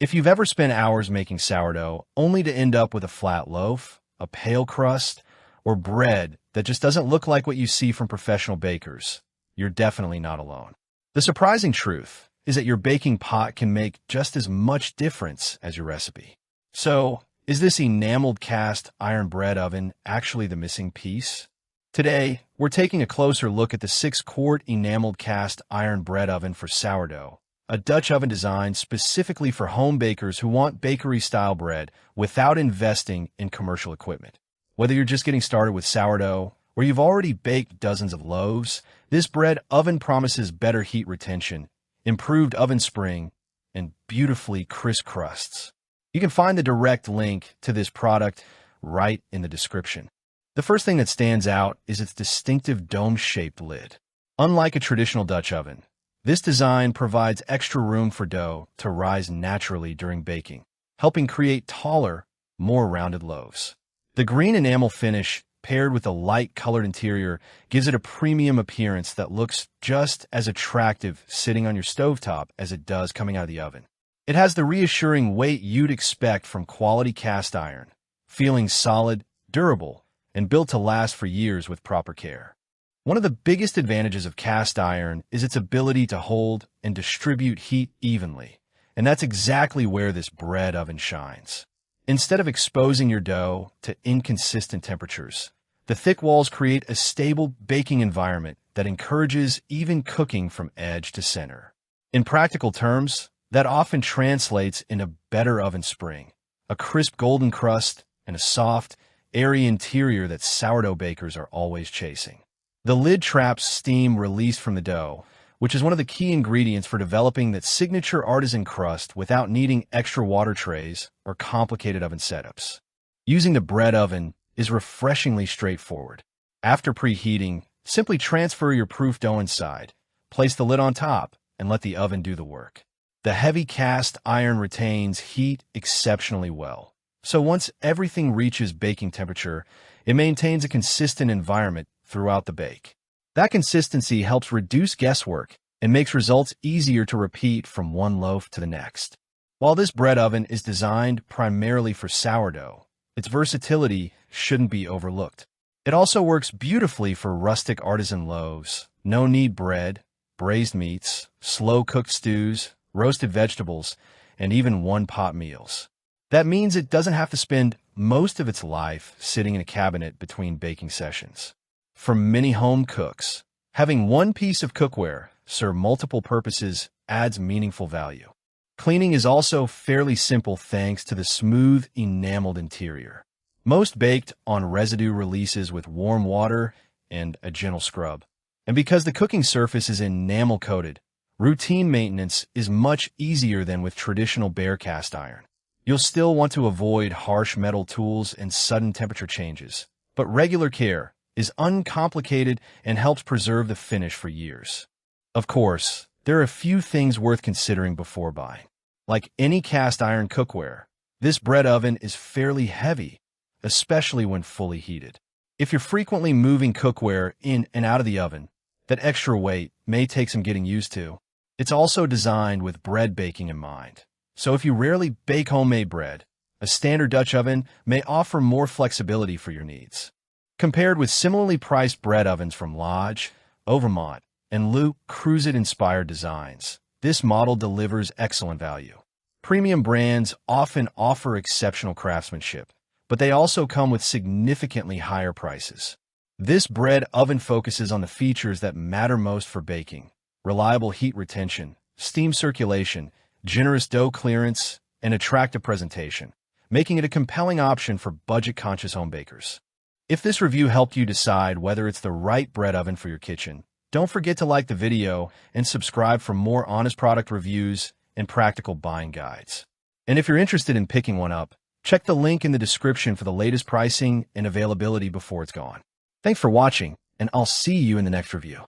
If you've ever spent hours making sourdough only to end up with a flat loaf, a pale crust, or bread that just doesn't look like what you see from professional bakers, you're definitely not alone. The surprising truth is that your baking pot can make just as much difference as your recipe. So, is this enameled cast iron bread oven actually the missing piece? Today, we're taking a closer look at the 6-quart enameled cast iron bread oven for sourdough, a Dutch oven designed specifically for home bakers who want bakery-style bread without investing in commercial equipment. Whether you're just getting started with sourdough or you've already baked dozens of loaves, this bread oven promises better heat retention, improved oven spring, and beautifully crisp crusts. You can find the direct link to this product right in the description. The first thing that stands out is its distinctive dome-shaped lid. Unlike a traditional Dutch oven, this design provides extra room for dough to rise naturally during baking, helping create taller, more rounded loaves. The green enamel finish, paired with a light-colored interior, gives it a premium appearance that looks just as attractive sitting on your stovetop as it does coming out of the oven. It has the reassuring weight you'd expect from quality cast iron, feeling solid, durable, and built to last for years with proper care. One of the biggest advantages of cast iron is its ability to hold and distribute heat evenly, and that's exactly where this bread oven shines. Instead of exposing your dough to inconsistent temperatures, the thick walls create a stable baking environment that encourages even cooking from edge to center. In practical terms, that often translates into better oven spring, a crisp golden crust, and a soft, airy interior that sourdough bakers are always chasing. The lid traps steam released from the dough, which is one of the key ingredients for developing that signature artisan crust without needing extra water trays or complicated oven setups. Using the bread oven is refreshingly straightforward. After preheating, simply transfer your proof dough inside, place the lid on top, and let the oven do the work. The heavy cast iron retains heat exceptionally well, so once everything reaches baking temperature, it maintains a consistent environment throughout the bake. That consistency helps reduce guesswork and makes results easier to repeat from one loaf to the next. While this bread oven is designed primarily for sourdough, its versatility shouldn't be overlooked. It also works beautifully for rustic artisan loaves, no-knead bread, braised meats, slow-cooked stews, roasted vegetables, and even one-pot meals. That means it doesn't have to spend most of its life sitting in a cabinet between baking sessions. For many home cooks, having one piece of cookware serve multiple purposes adds meaningful value. Cleaning is also fairly simple thanks to the smooth, enameled interior. Most baked on residue releases with warm water and a gentle scrub. And because the cooking surface is enamel-coated, routine maintenance is much easier than with traditional bare cast iron. You'll still want to avoid harsh metal tools and sudden temperature changes, but regular care is uncomplicated and helps preserve the finish for years. Of course, there are a few things worth considering before buying. Like any cast iron cookware, this bread oven is fairly heavy, especially when fully heated. If you're frequently moving cookware in and out of the oven, that extra weight may take some getting used to. It's also designed with bread baking in mind. So if you rarely bake homemade bread, a standard Dutch oven may offer more flexibility for your needs. Compared with similarly priced bread ovens from Lodge, Overmont, and Le Creuset-inspired designs, this model delivers excellent value. Premium brands often offer exceptional craftsmanship, but they also come with significantly higher prices. This bread oven focuses on the features that matter most for baking: reliable heat retention, steam circulation, generous dough clearance, and attractive presentation, making it a compelling option for budget-conscious home bakers. If this review helped you decide whether it's the right bread oven for your kitchen, don't forget to like the video and subscribe for more honest product reviews and practical buying guides. And if you're interested in picking one up, check the link in the description for the latest pricing and availability before it's gone. Thanks for watching, and I'll see you in the next review.